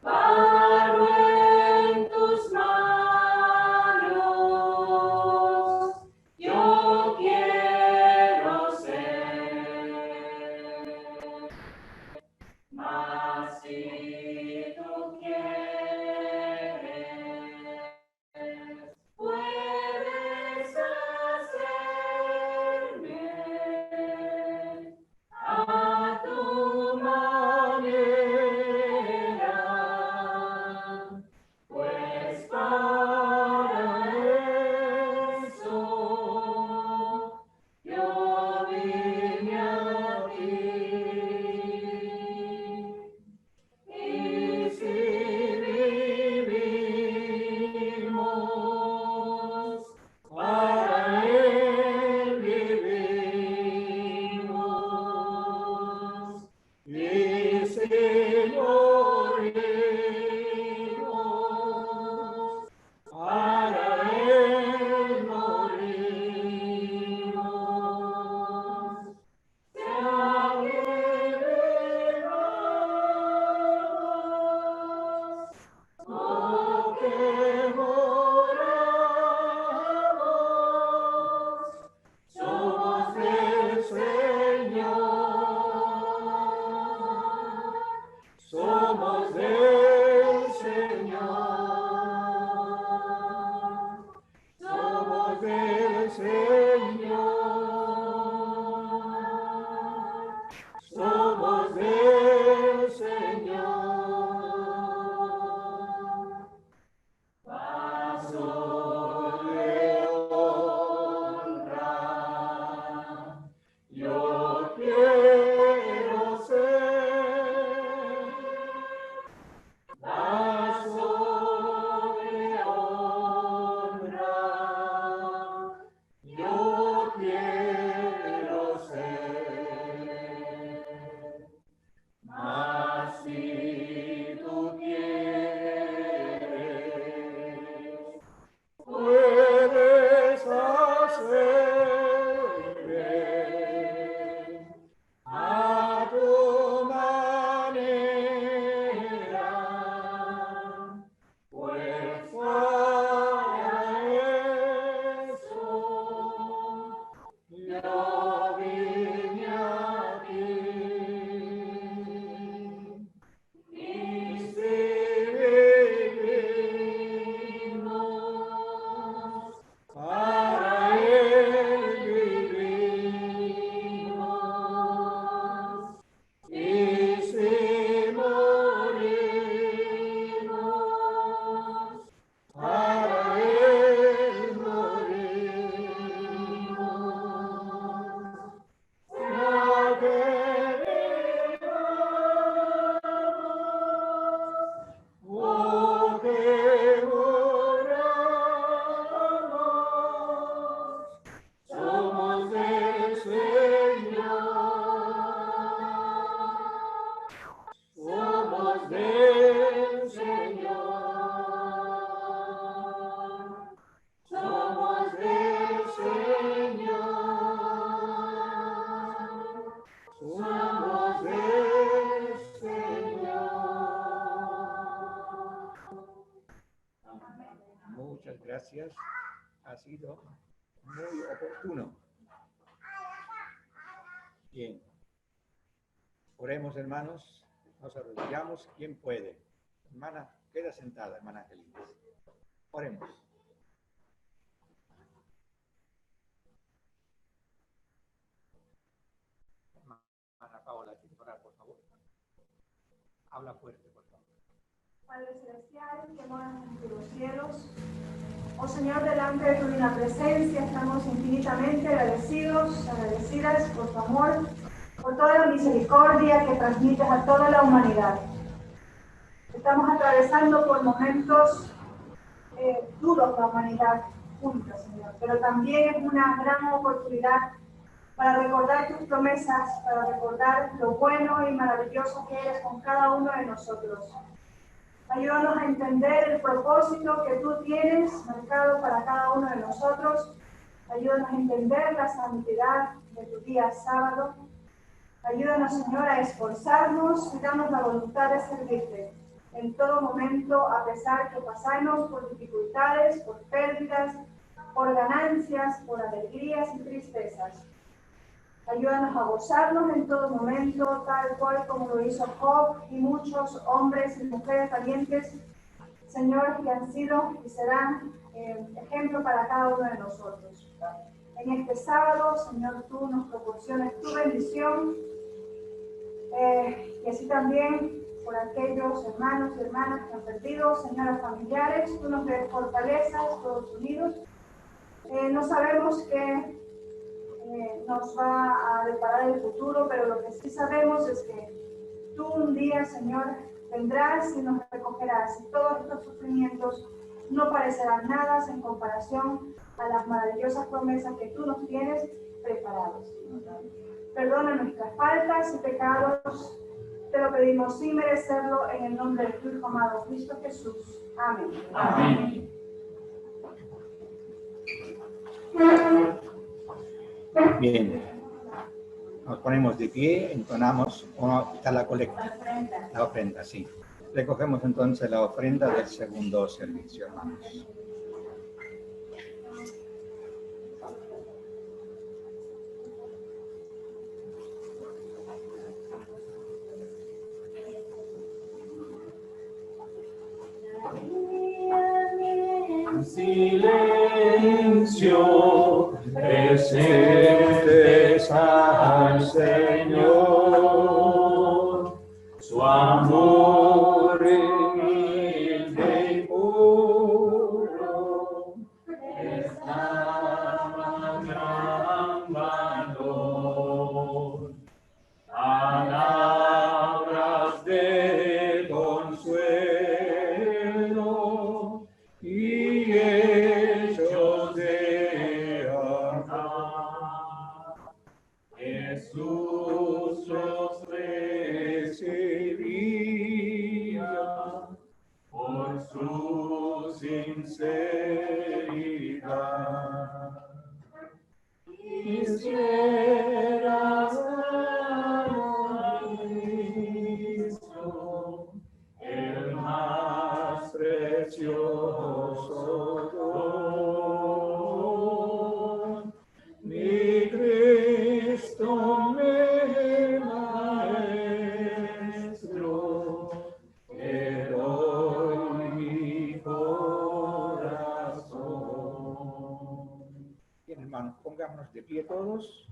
Barro en tus manos, yo quiero ser. Mas si tú quieres, puedes hacerme a tu manera, pues para eso yo vine a ti. Y si vivimos, para Él vivimos. Y si morimos, para Él morimos. Sea que vivamos o que moramos, somos del Señor. gracias. Ha sido muy oportuno. Bien. Oremos, hermanos. Nos arrodillamos. ¿Quién puede? Hermana, queda sentada, hermana Angelina. Oremos. Hermana Paola, ¿quiere orar, por favor? Habla fuerte, por favor. Padre Celestial, que moras en los cielos, oh Señor, delante de tu divina presencia estamos infinitamente agradecidas por tu amor, por toda la misericordia que transmites a toda la humanidad. Estamos atravesando por momentos duros la humanidad junta, Señor, pero también es una gran oportunidad para recordar tus promesas, para recordar lo bueno y maravilloso que eres con cada uno de nosotros. Ayúdanos a entender el propósito que tú tienes marcado para cada uno de nosotros. Ayúdanos a entender la santidad de tu día sábado. Ayúdanos, Señor, a esforzarnos y darnos la voluntad de servirte en todo momento, a pesar que pasamos por dificultades, por pérdidas, por ganancias, por alegrías y tristezas. Ayúdanos a gozarnos en todo momento, tal cual como lo hizo Job y muchos hombres y mujeres valientes, Señor, que han sido y serán ejemplo para cada uno de nosotros. En este sábado, Señor, tú nos proporciones tu bendición y así también por aquellos hermanos y hermanas que han perdido, señoras familiares, tú nos des fortalezas, todos unidos. No sabemos qué nos va a deparar el futuro, pero lo que sí sabemos es que tú un día, Señor, vendrás y nos recogerás, y todos estos sufrimientos no parecerán nada en comparación a las maravillosas promesas que tú nos tienes preparados. Perdona nuestras faltas y pecados, te lo pedimos sin merecerlo, en el nombre de tu Hijo amado Cristo Jesús. Amén. Amén. Bien, nos ponemos de pie, entonamos la colecta, la ofrenda, sí. Recogemos entonces la ofrenda del segundo servicio, hermanos. En silencio presentes al Señor, su amor humilde y puro es tan gran valor. Palabras de consuelo y hechos de amor. Jesús los recibía por su sinceridad. Quisiera Cristo, el más precioso don, mi Cristo, mi Maestro, te doy mi corazón. Bien, hermanos, pongámonos de pie todos,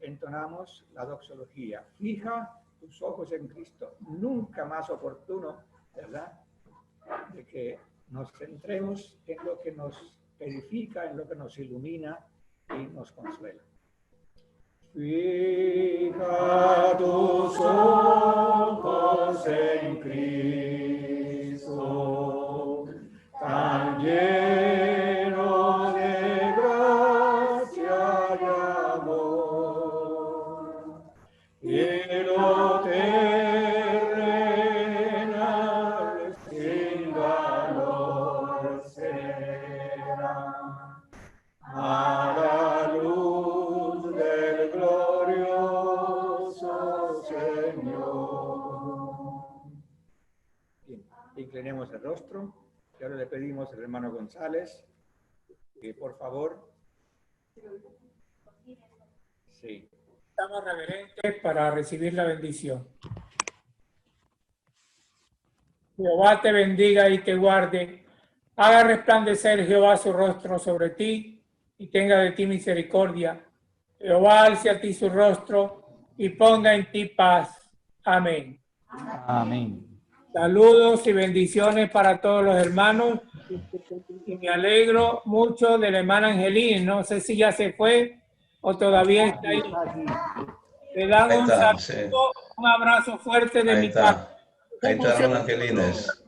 entonamos la doxología. Fija tus ojos en Cristo, nunca más oportuno, ¿verdad?, de que nos centremos en lo que nos edifica, en lo que nos ilumina y nos consuela. Fija tus ojos en Cristo, tan lleno de gracia y amor, y lo terrenal sin valor será a la luz del glorioso Señor. Bien, inclinemos el rostro y ahora le pedimos al hermano González por favor. Sí. Estamos reverentes para recibir la bendición. Jehová te bendiga y te guarde. Haga resplandecer Jehová su rostro sobre ti y tenga de ti misericordia. Jehová alce a ti su rostro y ponga en ti paz. Amén. Amén. Saludos y bendiciones para todos los hermanos. Y me alegro mucho de la hermana Angelín. No sé si ya se fue o todavía está ahí. Le dan Ahí un está, saludo, un abrazo fuerte de Ahí mi está. parte. Ahí está Ron Angelines.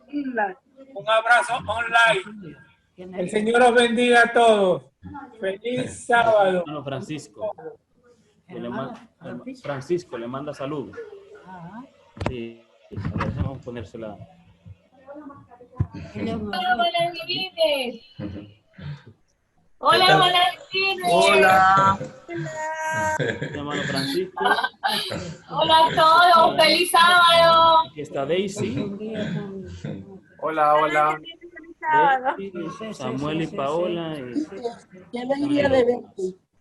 Un abrazo online. El Señor os bendiga a todos. Feliz sábado. Hermano Francisco. Francisco le manda saludos. Sí, a ver, vamos a ponérsela. Hola, Hola. Hola. Hermano Francisco. Hola a todos, feliz sábado. Aquí está Daisy. Hola. Daisy, Samuel y Paola. Qué alegría de verte.